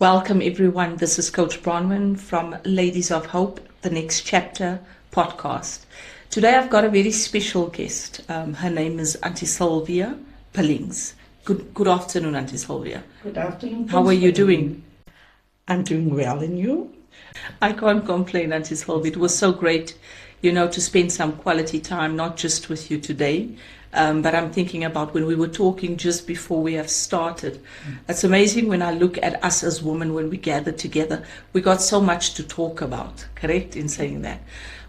Welcome everyone. This is Coach Bronwyn from Ladies of Hope, the Next Chapter podcast. Today I've got a very special guest. Her name is Auntie Silvia Billings. Good afternoon, Auntie Silvia. Good afternoon. How are you doing? I'm doing well, and you? I can't complain, Auntie Silvia. It was so great, to spend some quality time, not just with you today, but I'm thinking about when we were talking just before we have started. It's amazing when I look at us as women when we gather together. We got so much to talk about, correct in saying that.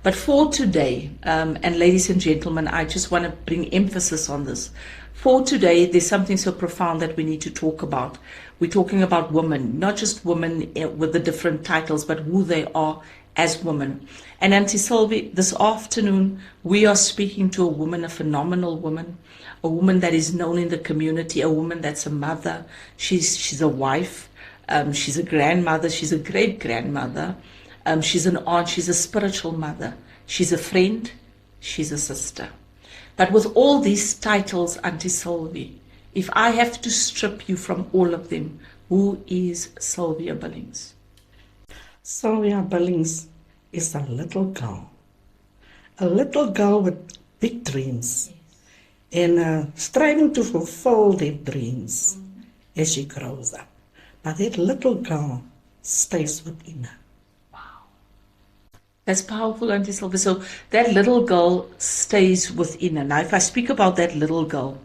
But for today, and ladies and gentlemen, I just want to bring emphasis on this. For today, there's something so profound that we need to talk about. We're talking about women, not just women with the different titles, but who they are as women. And Auntie Sylvie, this afternoon, we are speaking to a woman, a phenomenal woman, a woman that is known in the community, a woman that's a mother, she's a wife, she's a grandmother, she's a great-grandmother, she's an aunt, she's a spiritual mother, she's a friend, she's a sister. But with all these titles, Auntie Sylvie, if I have to strip you from all of them, who is Silvia Billings? Silvia Billings is a little girl with big dreams, and striving to fulfill their dreams as she grows up. But that little girl stays within her. That's powerful, Auntie Silvia. So that little girl stays within her. Now, if I speak about that little girl,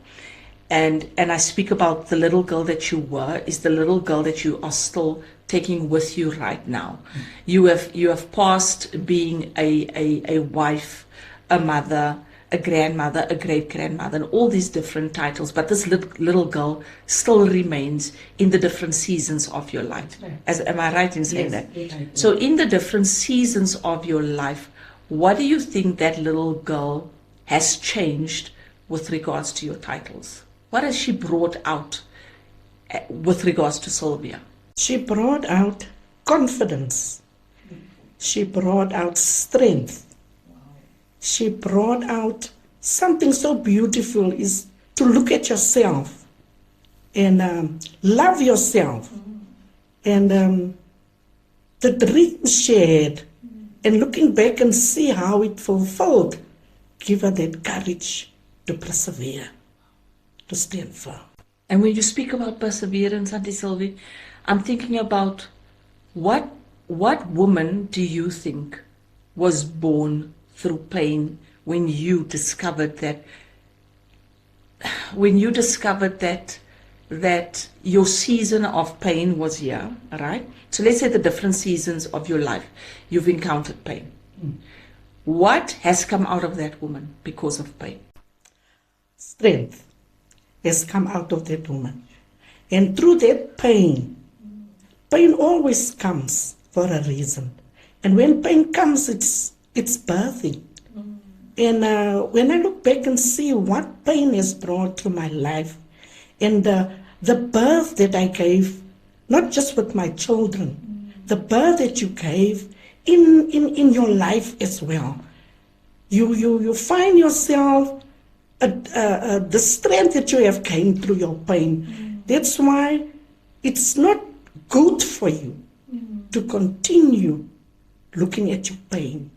and I speak about the little girl that you were, is the little girl that you are still taking with you right now. You have passed being a wife, a mother, a grandmother, a great-grandmother, and all these different titles. But this little girl still remains in the different seasons of your life. Am I right in saying that? Yes. So in the different seasons of your life, what do you think that little girl has changed with regards to your titles? What has she brought out with regards to Silvia? She brought out confidence. She brought out strength. She brought out something so beautiful, is to look at yourself and love yourself. And the dreams shared and looking back and see how it fulfilled, give her that courage to persevere, to stand firm. And when you speak about perseverance, Auntie Sylvie, I'm thinking about what woman do you think was born through pain when you discovered that your season of pain was here, right? So let's say the different seasons of your life, you've encountered pain. What has come out of that woman because of pain? Strength has come out of that woman. And through that pain always comes for a reason. And when pain comes, it's birthing. And when I look back and see what pain has brought to my life, and the birth that I gave, not just with my children, the birth that you gave in your life as well. You find yourself the strength that you have gained through your pain. That's why it's not good for you to continue looking at your pain.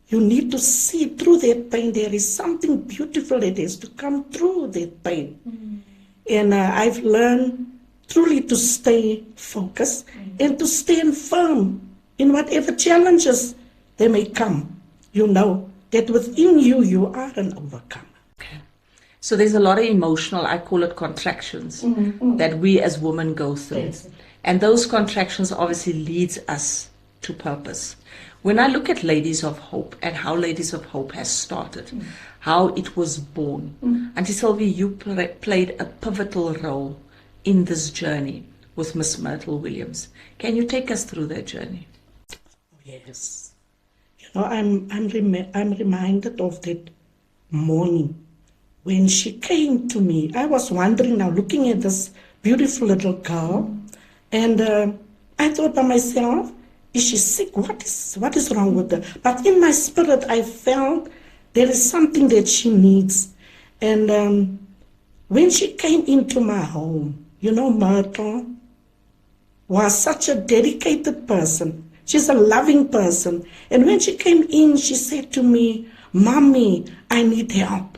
You need to see through that pain there is something beautiful that has to come through that pain. And I've learned truly to stay focused and to stand firm in whatever challenges they may come. You know that within you, you are an overcomer. So there's a lot of emotional, I call it contractions, that we as women go through. Yes. And those contractions obviously leads us to purpose. When I look at Ladies of Hope and how Ladies of Hope has started, how it was born, Auntie Sylvia, you played a pivotal role in this journey with Miss Myrtle Williams. Can you take us through that journey? Yes. I'm reminded of that morning when she came to me. I was wondering now, looking at this beautiful little girl, and I thought by myself, is she sick? What is wrong with her? But in my spirit, I felt there is something that she needs. And when she came into my home, Myrtle, was such a dedicated person. She's a loving person. And when she came in, she said to me, "Mommy, I need help."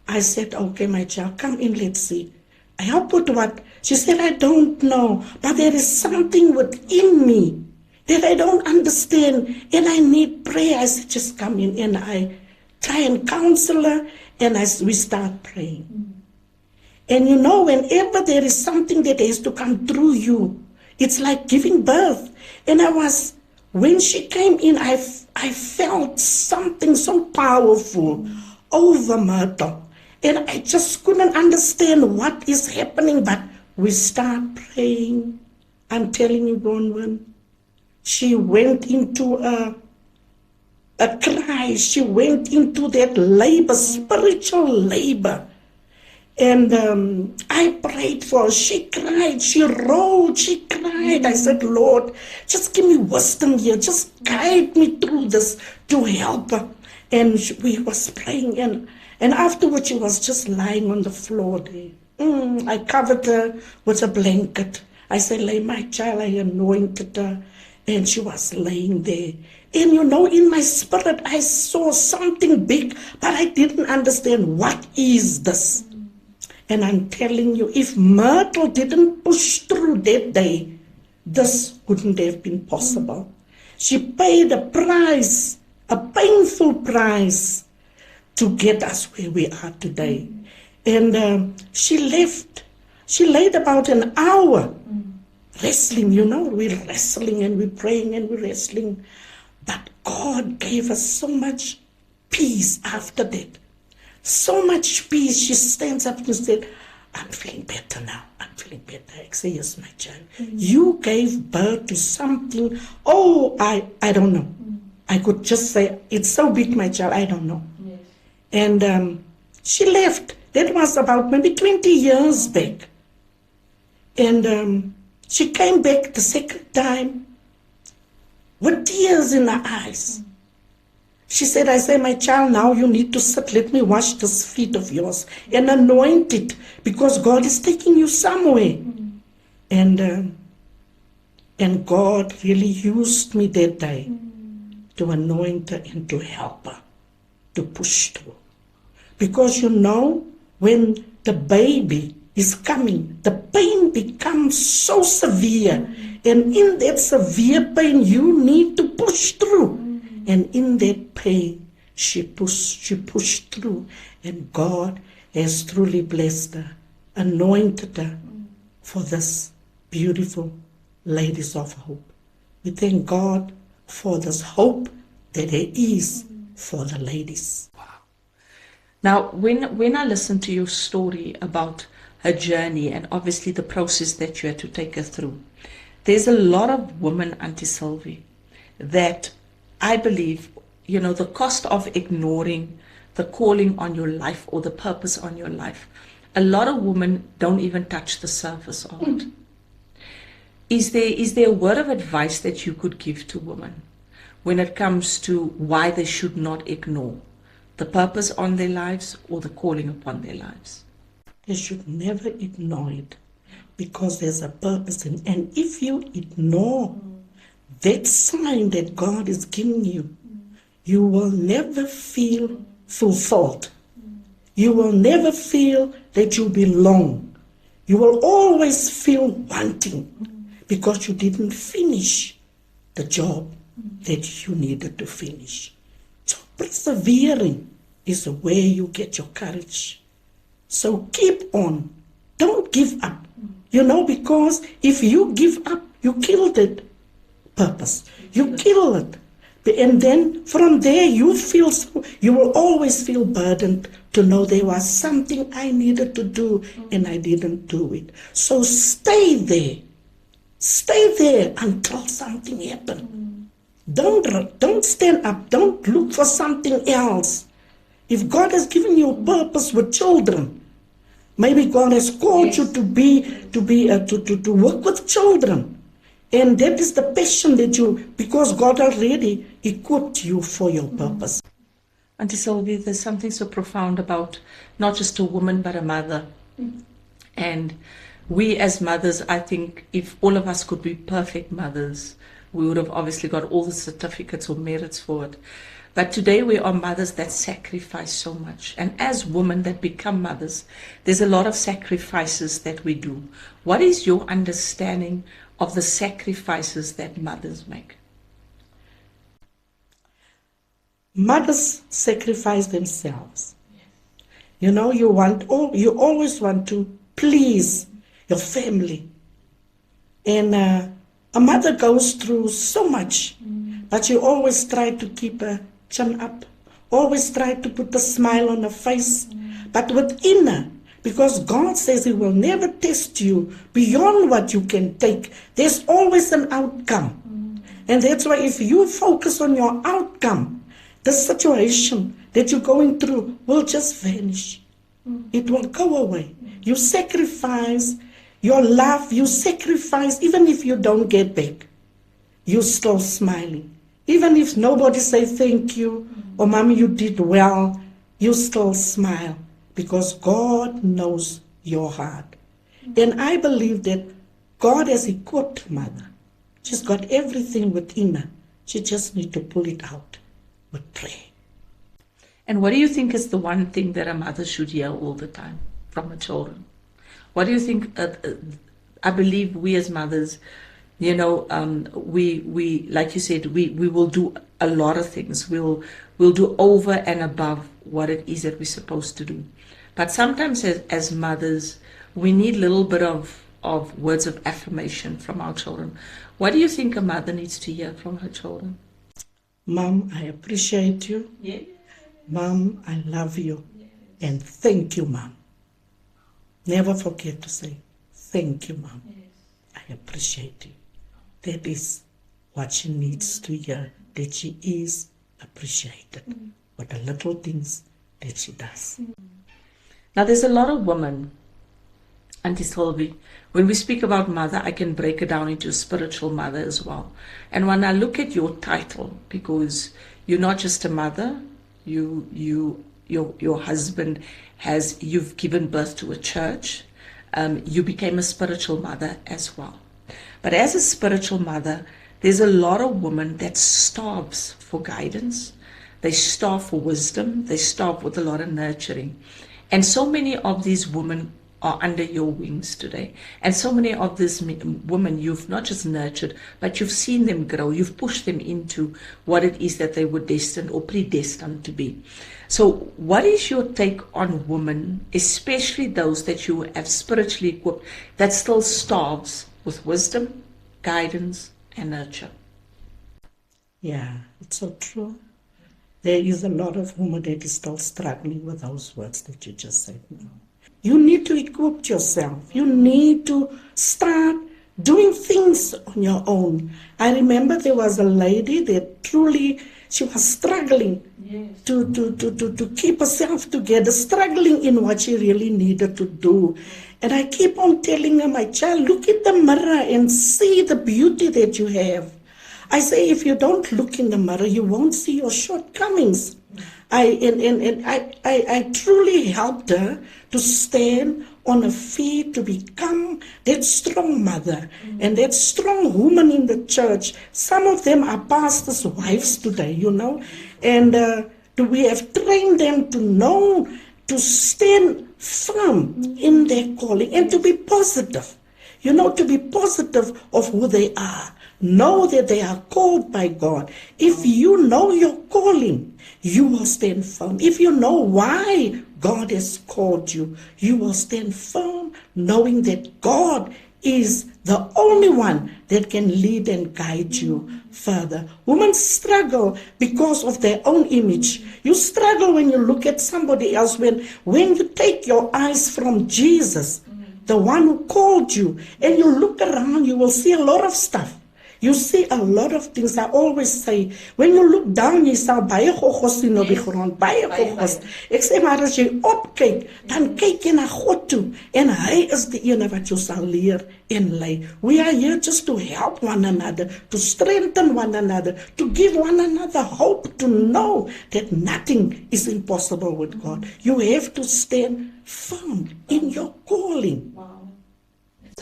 I said, "Okay, my child, come in, let's see." "Help with what?" She said, "I don't know, but there is something within me that I don't understand, and I need prayer." I said, "Just come in," and I try and counsel her, and we start praying. And you know, whenever there is something that has to come through you, it's like giving birth. And when she came in, I felt something so powerful over Myrtle. And I just couldn't understand what is happening, but we start praying. I'm telling you, Bronwyn, she went into a cry. She went into that labor, spiritual labor. And I prayed for her. She cried, she rolled, she cried. I said, "Lord, just give me wisdom here. Just guide me through this to help her." And we was praying, and afterwards she was just lying on the floor there. I covered her with a blanket. I said, "Lay, my child." I anointed her, and she was laying there. And you know, in my spirit, I saw something big, but I didn't understand what is this. And I'm telling you, if Myrtle didn't push through that day, this wouldn't have been possible. She paid a price, a painful price, to get us where we are today. And she left. She laid about an hour wrestling, you know. We're wrestling and we're praying and we're wrestling. But God gave us so much peace after that. So much peace. She stands up and said, "I'm feeling better now. I'm feeling better." I say, "Yes, my child. You gave birth to something." Oh, I don't know. I could just say, "It's so big, my child." I don't know. Yes. And she left. That was about maybe 20 years back. And she came back the second time with tears in her eyes. She said, "I say, my child, now you need to sit. Let me wash this feet of yours and anoint it, because God is taking you somewhere." And God really used me that day to anoint her and to help her to push through. Because you know, when the baby is coming, the pain becomes so severe. And in that severe pain, you need to push through. And in that pain, she pushed through. And God has truly blessed her, anointed her for this beautiful Ladies of Hope. We thank God for this hope that there is for the ladies. Now, when I listen to your story about her journey and obviously the process that you had to take her through, there's a lot of women, Auntie Silvia, that I believe, you know, the cost of ignoring the calling on your life or the purpose on your life, a lot of women don't even touch the surface of it. Is there a word of advice that you could give to women when it comes to why they should not ignore the purpose on their lives or the calling upon their lives? They should never ignore it, because there's a purpose in it. And if you ignore that sign that God is giving you, you will never feel fulfilled. You will never feel that you belong. You will always feel wanting, because you didn't finish the job that you needed to finish. So persevering is where you get your courage. So keep on. Don't give up. You know, because if you give up, you kill that purpose. You kill it. And then from there you will always feel burdened to know there was something I needed to do and I didn't do it. So stay there. Stay there until something happens. Don't stand up. Don't look for something else. If God has given you a purpose with children, maybe God has called you to work with children. And that is the passion because God already equipped you for your purpose. Auntie Silvia, there's something so profound about not just a woman, but a mother. And we as mothers, I think if all of us could be perfect mothers, we would have obviously got all the certificates or merits for it. But today we are mothers that sacrifice so much. And as women that become mothers, there's a lot of sacrifices that we do. What is your understanding of the sacrifices that mothers make? Mothers sacrifice themselves. You know, you always want to please your family. And a mother goes through so much, but you always try to keep her chin up, always try to put a smile on her face, but within her, because God says He will never test you beyond what you can take. There's always an outcome. And that's why if you focus on your outcome, the situation that you're going through will just vanish. It will go away. You sacrifice your love, you sacrifice, even if you don't get back, you're still smiling. Even if nobody say thank you, or mommy, you did well, you still smile, because God knows your heart. And I believe that God has equipped mother. She's got everything within her. She just needs to pull it out with prayer. And what do you think is the one thing that a mother should hear all the time from her children? What do you think? I believe we as mothers, you know, we like you said, we will do a lot of things. We'll do over and above what it is that we're supposed to do. But sometimes as mothers, we need a little bit of words of affirmation from our children. What do you think a mother needs to hear from her children? Mom, I appreciate you. Yeah. Mom, I love you. Yeah. And thank you, Mom. Never forget to say, thank you, Mom. Yes. I appreciate you. That is what she needs to hear, that she is appreciated for the little things that she does. Now, there's a lot of women, Auntie Silvia, when we speak about mother, I can break it down into a spiritual mother as well. And when I look at your title, because you're not just a mother, your husband you've given birth to a church, you became a spiritual mother as well. But as a spiritual mother, there's a lot of women that starves for guidance. They starve for wisdom. They starve with a lot of nurturing. And so many of these women are under your wings today. And so many of these women you've not just nurtured, but you've seen them grow. You've pushed them into what it is that they were destined or predestined to be. So what is your take on women, especially those that you have spiritually equipped, that still starves with wisdom, guidance, and nurture? Yeah, it's so true. There is a lot of women that is still struggling with those words that you just said now. You need to equip yourself. You need to start doing things on your own. I remember there was a lady that truly, she was struggling to keep herself together, struggling in what she really needed to do. And I keep on telling her, my child, look in the mirror and see the beauty that you have. I say, if you don't look in the mirror, you won't see your shortcomings. I truly helped her to stand on her feet, to become that strong mother and that strong woman in the church. Some of them are pastors' wives today, you know, and we have trained them to know, to stand firm in their calling and to be positive, you know, to be positive of who they are. Know that they are called by God. If you know your calling, you will stand firm. If you know why God has called you, you will stand firm, knowing that God is the only one that can lead and guide you further. Women struggle because of their own image. You struggle when you look at somebody else. When you take your eyes from Jesus, the one who called you, and you look around, you will see a lot of stuff. You see a lot of things. I always say, when you look down, jy sal baie gogos sien op die grond, baie gogos. Ek sê maar as jy opkyk, dan kyk jy na God toe, en hy is die ene wat jou sal leer en lei. We are here just to help one another, to strengthen one another, to give one another hope, to know that nothing is impossible with God. You have to stand firm in your calling. Wow.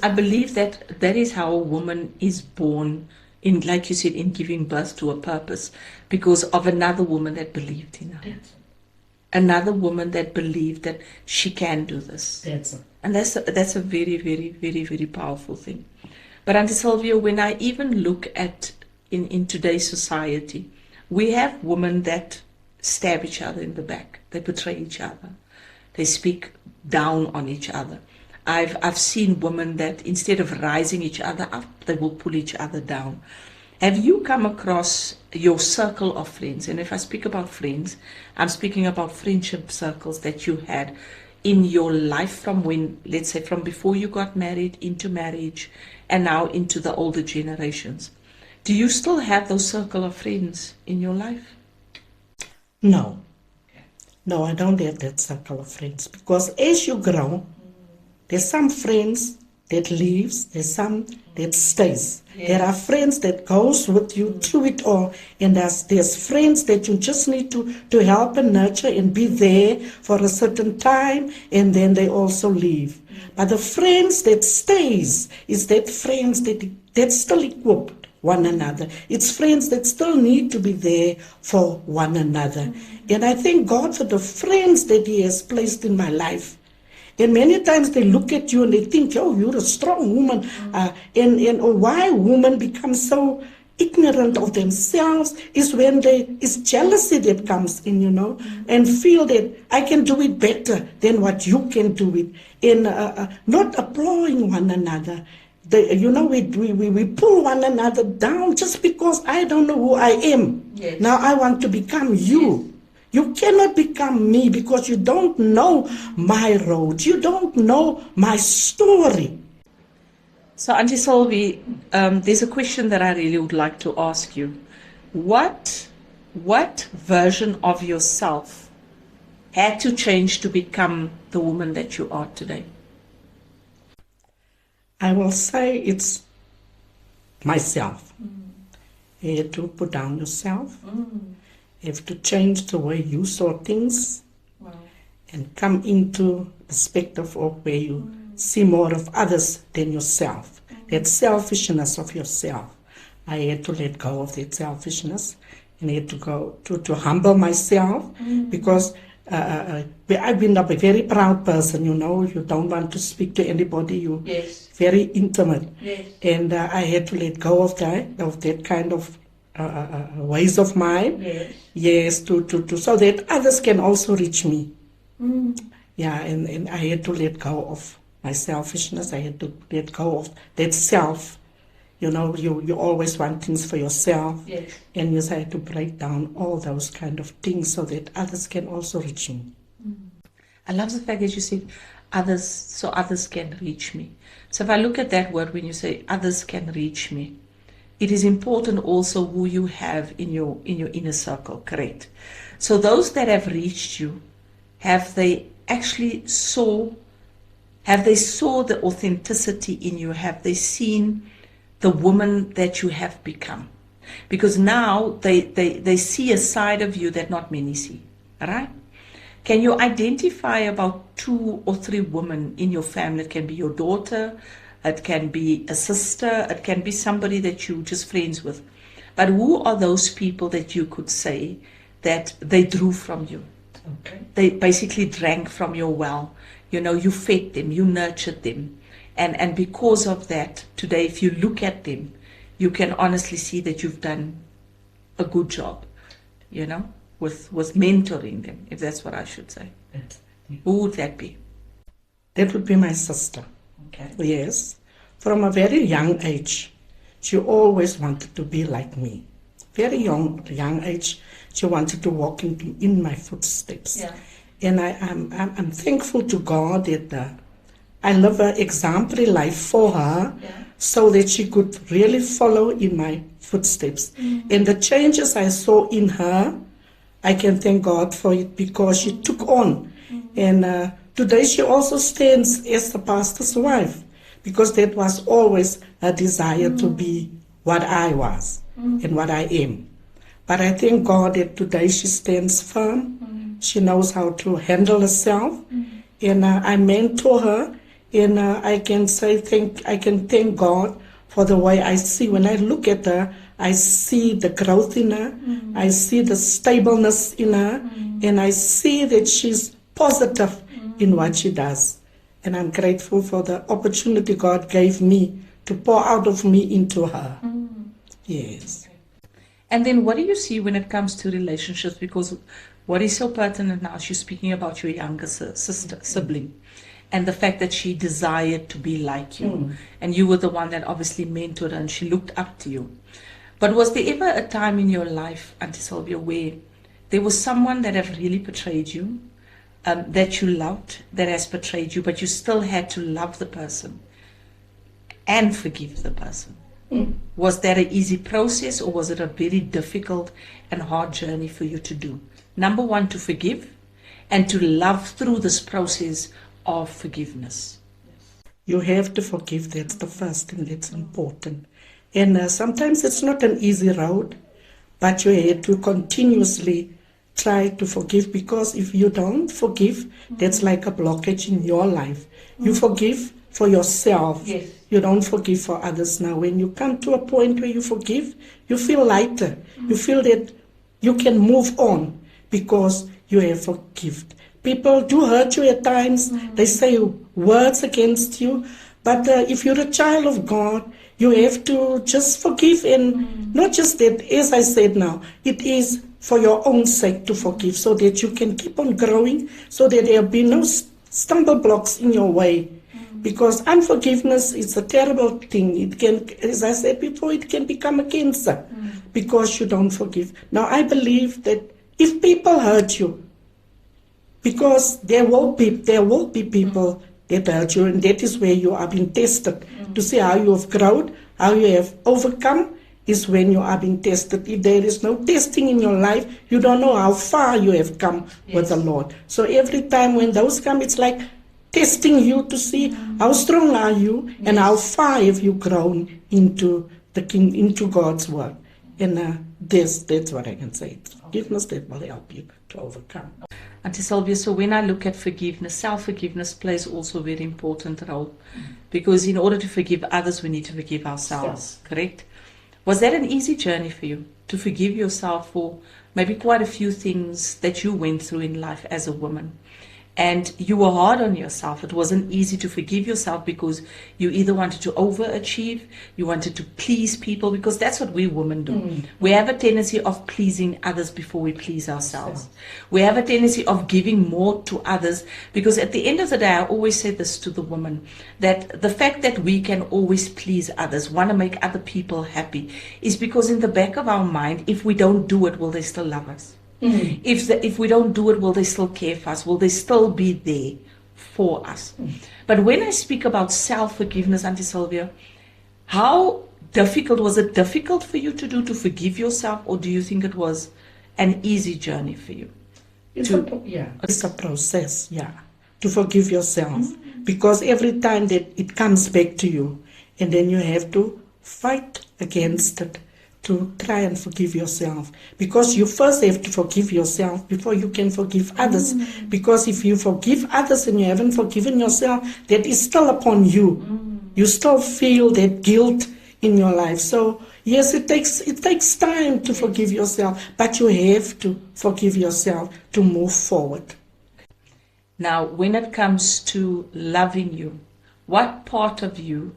I believe that that is how a woman is born in, like you said, in giving birth to a purpose, because of another woman that believed in her. That's, Another woman that believed that she can do this. that's And that's a very, very, very, very powerful thing. But Auntie Sylvia, when I even look at in today's society, we have women that stab each other in the back. They betray each other. They speak down on each other. I've seen women that instead of rising each other up, they will pull each other down. Have you come across your circle of friends? And if I speak about friends, I'm speaking about friendship circles that you had in your life from when, let's say, from before you got married into marriage and now into the older generations. Do you still have those circle of friends in your life? No. No, I don't have that circle of friends, because as you grow, there's some friends that leaves, there's some that stays. Yes. There are friends that goes with you through it all, and there's friends that you just need to help and nurture and be there for a certain time, and then they also leave. But the friends that stays is that friends that still equip one another. It's friends that still need to be there for one another. And I thank God for the friends that He has placed in my life. And many times they look at you and they think, oh, you're a strong woman. And why women become so ignorant of themselves is when it's jealousy that comes in, and feel that I can do it better than what you can do it. And not applauding one another. We pull one another down just because I don't know who I am. Yes. Now I want to become you. Yes. You cannot become me because you don't know my road. You don't know my story. So, Auntie Sylvie, there's a question that I really would like to ask you. What version of yourself had to change to become the woman that you are today? I will say it's myself. You have to put down yourself. You have to change the way you saw things. Wow. And come into perspective of where you see more of others than yourself. That selfishness of yourself. I had to let go of that selfishness, and I had to go to humble myself, because I've been a very proud person, you don't want to speak to anybody, you're very intimate. Yes. And I had to let go of that kind of ways of mine. Yes, to so that others can also reach me. Yeah, and I had to let go of my selfishness. I had to let go of that self. You always want things for yourself. Yes. And you had to break down all those kind of things so that others can also reach me. I love the fact that you said others, so others can reach me. So if I look at that word, when you say others can reach me, it is important also who you have in your inner circle, correct? So those that have reached you, have they saw the authenticity in you? Have they seen the woman that you have become? Because now they see a side of you that not many see, right? Can you identify about 2 or 3 women in your family? It can be your daughter, it can be a sister, it can be somebody that you're just friends with. But who are those people that you could say that they drew from you? Okay. They basically drank from your well. You fed them, you nurtured them. And because of that, today, if you look at them, you can honestly see that you've done a good job, with mentoring them, if that's what I should say. Who would that be? That would be my sister. Okay. Yes. From a very young age, she always wanted to be like me. Very young age, she wanted to walk in my footsteps. Yeah. And I'm thankful to God that I live an exemplary life for her, so that she could really follow in my footsteps. And the changes I saw in her, I can thank God for it, because she took on. And today she also stands as the pastor's wife, because that was always her desire to be what I was and what I am. But I thank God that today she stands firm. She knows how to handle herself. And I mentor her, And I can thank God for the way I see. When I look at her, I see the growth in her. I see the stableness in her. And I see that she's positive in what she does. And I'm grateful for the opportunity God gave me to pour out of me into her. Yes. And then what do you see when it comes to relationships? Because what is so pertinent now is you're speaking about your younger sister, sibling, and the fact that she desired to be like you. And you were the one that obviously mentored her and she looked up to you. But was there ever a time in your life, Auntie Silvia, where there was someone that have really betrayed you, that you loved, that has betrayed you, but you still had to love the person and forgive the person? Was that an easy process, or was it a very difficult and hard journey for you to do? Number one, to forgive and to love through this process of forgiveness. You have to forgive. That's the first thing that's important. And sometimes it's not an easy road, but you have to continuously try to forgive, because if you don't forgive, that's like a blockage in your life. You forgive for yourself. Yes. You don't forgive for others. Now, when you come to a point where you forgive, you feel lighter. You feel that you can move on because you have forgiven. People do hurt you at times. They say words against you. But if you're a child of God, you have to just forgive. And not just that, as I said now, it is for your own sake to forgive, so that you can keep on growing, so that there will be no stumble blocks in your way. Because unforgiveness is a terrible thing. It can, as I said before, it can become a cancer because you don't forgive. Now, I believe that if people hurt you, because there will be people that hurt you, and that is where you are being tested to see how you have grown, how you have overcome, is when you are being tested. If there is no testing in your life, you don't know how far you have come with the Lord. So every time when those come, it's like testing you to see how strong are you and how far have you grown into the King, into God's word. And that's what I can say. Forgiveness, that will help you to overcome. Auntie Silvia, so when I look at forgiveness, self-forgiveness plays also a very important role, because in order to forgive others, we need to forgive ourselves, correct? Was that an easy journey for you, to forgive yourself for maybe quite a few things that you went through in life as a woman? And you were hard on yourself. It wasn't easy to forgive yourself because you either wanted to overachieve, you wanted to please people, because that's what we women do. We have a tendency of pleasing others before we please ourselves. We have a tendency of giving more to others, because at the end of the day, I always say this to the woman, that the fact that we can always please others, want to make other people happy, is because in the back of our mind, if we don't do it, will they still love us? If we don't do it, will they still care for us? Will they still be there for us? But when I speak about self-forgiveness, Auntie Silvia, how difficult was it? Difficult for you to do, to forgive yourself, or do you think it was an easy journey for you? It's a process, to forgive yourself, because every time that it comes back to you, and then you have to fight against it, to try and forgive yourself, because you first have to forgive yourself before you can forgive others. Because if you forgive others and you haven't forgiven yourself, that is still upon you. You still feel that guilt in your life. So yes, it takes time to forgive yourself, but you have to forgive yourself to move forward. Now, when it comes to loving you, what part of you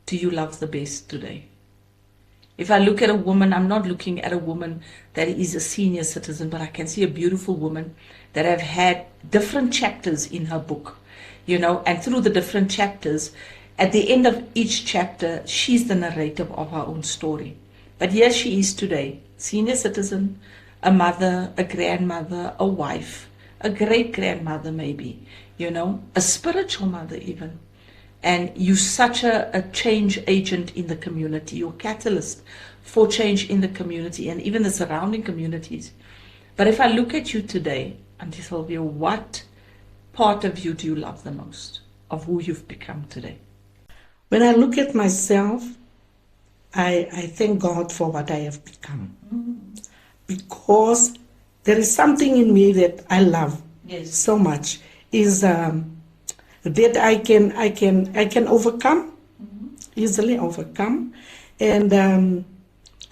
do you love the best today? If I look at a woman, I'm not looking at a woman that is a senior citizen, but I can see a beautiful woman that have had different chapters in her book, and through the different chapters, at the end of each chapter, she's the narrator of her own story. But here she is today, senior citizen, a mother, a grandmother, a wife, a great-grandmother maybe, a spiritual mother even. And you're such a change agent in the community. You're a catalyst for change in the community and even the surrounding communities. But if I look at you today, Auntie Silvia, what part of you do you love the most of who you've become today? When I look at myself, I thank God for what I have become. Because there is something in me that I love so much, is that I can overcome, easily overcome, and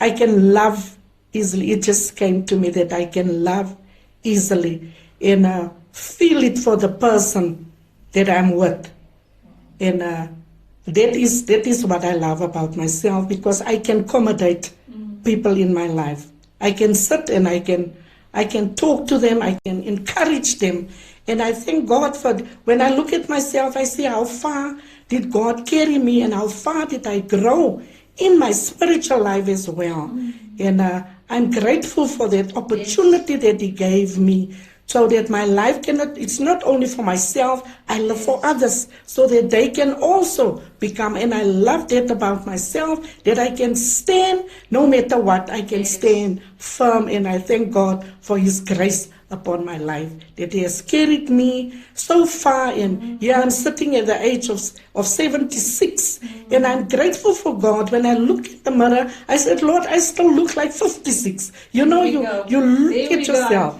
I can love easily. It just came to me that I can love easily and feel it for the person that I'm with, and that is what I love about myself, because I can accommodate people in my life. I can sit and I can talk to them, I can encourage them. And I thank God for, when I look at myself, I see how far did God carry me and how far did I grow in my spiritual life as well. And I'm grateful for that opportunity that He gave me, so that my life it's not only for myself, I live for others, so that they can also become, and I love that about myself, that I can stand no matter what, I can stand firm, and I thank God for His grace upon my life, that He has carried me so far, and here I'm sitting at the age of 76, and I'm grateful for God. When I look in the mirror, I said, Lord, I still look like 56. You know, you look at yourself,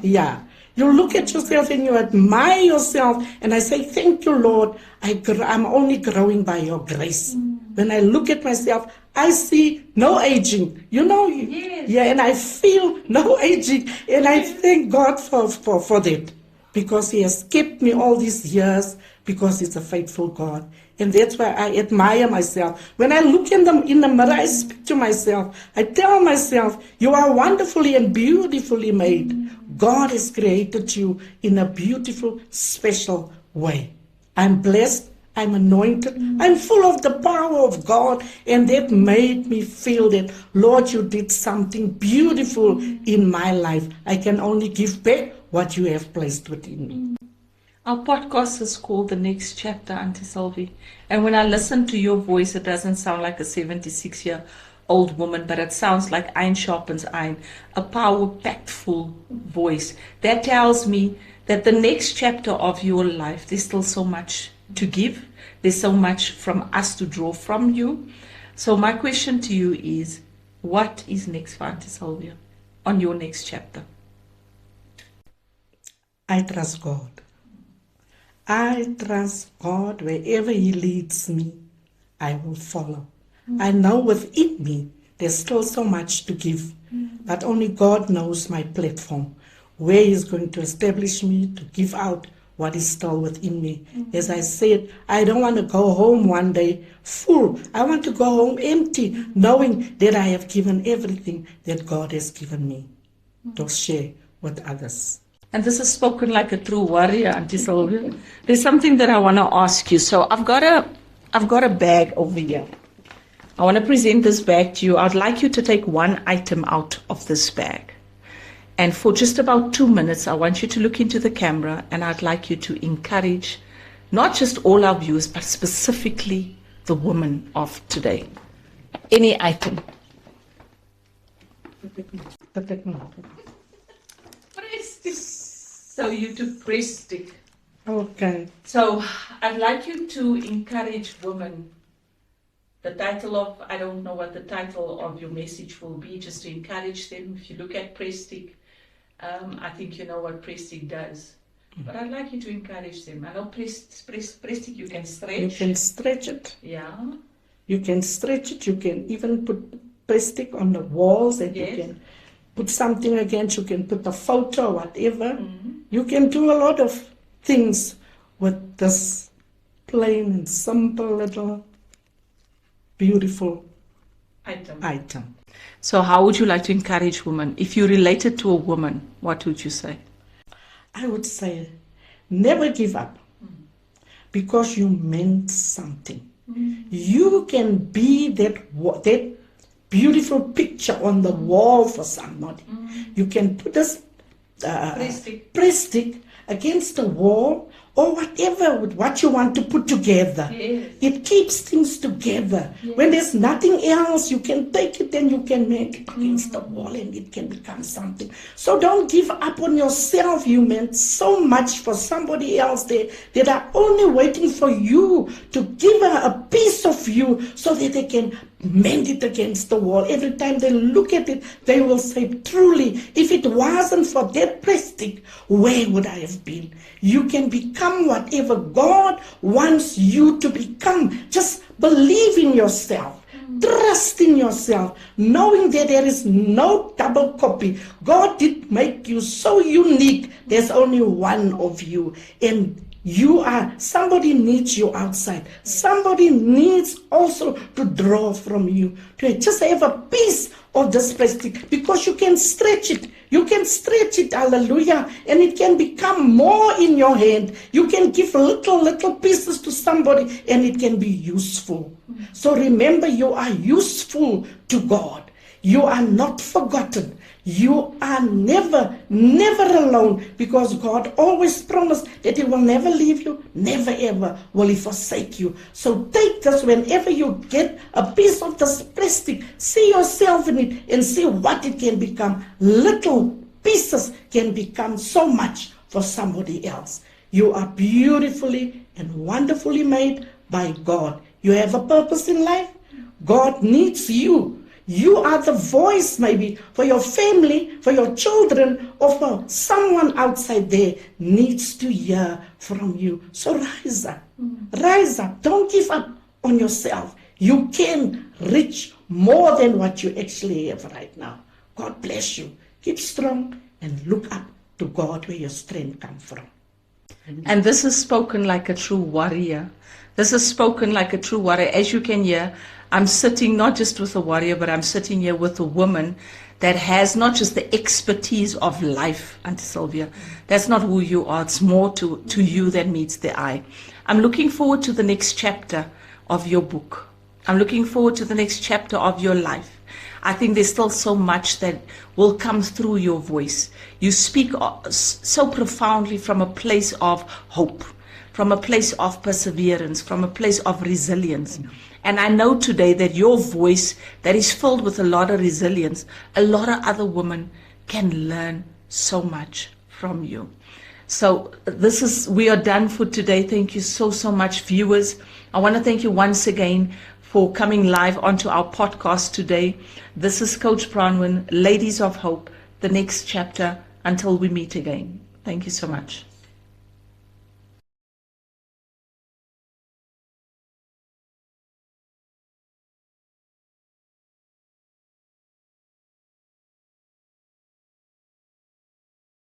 you look at yourself and you admire yourself, and I say, thank you, Lord, I'm only growing by your grace. When I look at myself, I see no aging, you know, and I feel no aging, and I thank God for that, because He has kept me all these years, because He's a faithful God. And that's why I admire myself. When I look in the mirror, I speak to myself. I tell myself, you are wonderfully and beautifully made. God has created you in a beautiful, special way. I'm blessed. I'm anointed. I'm full of the power of God. And that made me feel that, Lord, you did something beautiful in my life. I can only give back what you have placed within me. Our podcast is called The Next Chapter, Auntie Silvia. And when I listen to your voice, it doesn't sound like a 76-year-old woman, but it sounds like iron sharpens iron, a power-packed full voice. That tells me that the next chapter of your life, there's still so much to give. There's so much from us to draw from you. So my question to you is, what is next for Auntie Silvia on your next chapter? I trust God. I trust God. Wherever He leads me, I will follow. I know within me there's still so much to give, but only God knows my platform, where He's going to establish me to give out what is still within me. As I said, I don't want to go home one day full. I want to go home empty, knowing that I have given everything that God has given me to share with others. And this is spoken like a true warrior, Auntie Silvia. There's something that I want to ask you. So I've got a bag over here. I want to present this bag to you. I'd like you to take one item out of this bag. And for just about 2 minutes, I want you to look into the camera, and I'd like you to encourage not just all our viewers, but specifically the women of today. Any item. So you took press stick. Okay. So I'd like you to encourage women. The title of, I don't know what the title of your message will be, just to encourage them. If you look at press stick, I think you know what press stick does. But I'd like you to encourage them. I know press stick you can stretch. You can stretch it. Yeah. You can stretch it. You can even put press stick on the walls, and you can put something against. You can put a photo or whatever. You can do a lot of things with this plain and simple little beautiful item. So how would you like to encourage women? If you related to a woman, what would you say? I would say, never give up, because you meant something. You can be that beautiful picture on the wall for somebody. You can put this press stick against the wall, or whatever, with what you want to put together. It keeps things together. When there's nothing else, you can take it and you can make it against the wall, and it can become something. So don't give up on yourself. You meant so much for somebody else there that are only waiting for you to give her a piece of you, so that they can mend it against the wall. Every time they look at it, they will say, truly, if it wasn't for that press stick, where would I have been? You can become become whatever God wants you to become. Just believe in yourself. Trust in yourself, knowing that there is no double copy. God did make you so unique. There's only one of you. And somebody needs you outside. Somebody needs also to draw from you, to just have a piece of this plastic, because you can stretch it. You can stretch it, hallelujah, and it can become more in your hand. You can give little pieces to somebody and it can be useful. So remember, you are useful to God. You are not forgotten. You are never alone, because God always promised that He will never leave you, never ever will He forsake you. So take this whenever you get a piece of this plastic, see yourself in it and see what it can become. Little pieces can become so much for somebody else. You are beautifully and wonderfully made by God. You have a purpose in life. God needs you. You are the voice maybe for your family, for your children, or for someone outside there needs to hear from you. So rise up. Rise up. Don't give up on yourself. You can reach more than what you actually have right now. God bless you. Keep strong and look up to God where your strength comes from. And this is spoken like a true warrior. This is spoken like a true warrior. As you can hear, I'm sitting not just with a warrior, but I'm sitting here with a woman that has not just the expertise of life, Auntie Silvia. That's not who you are. It's more to you than meets the eye. I'm looking forward to the next chapter of your book. I'm looking forward to the next chapter of your life. I think there's still so much that will come through your voice. You speak so profoundly from a place of hope, from a place of perseverance, from a place of resilience. And I know today that your voice that is filled with a lot of resilience, a lot of other women can learn so much from you. So we are done for today. Thank you so much, viewers. I want to thank you once again for coming live onto our podcast today. This is Coach Bronwyn, Ladies of Hope, the next chapter, until we meet again. Thank you so much.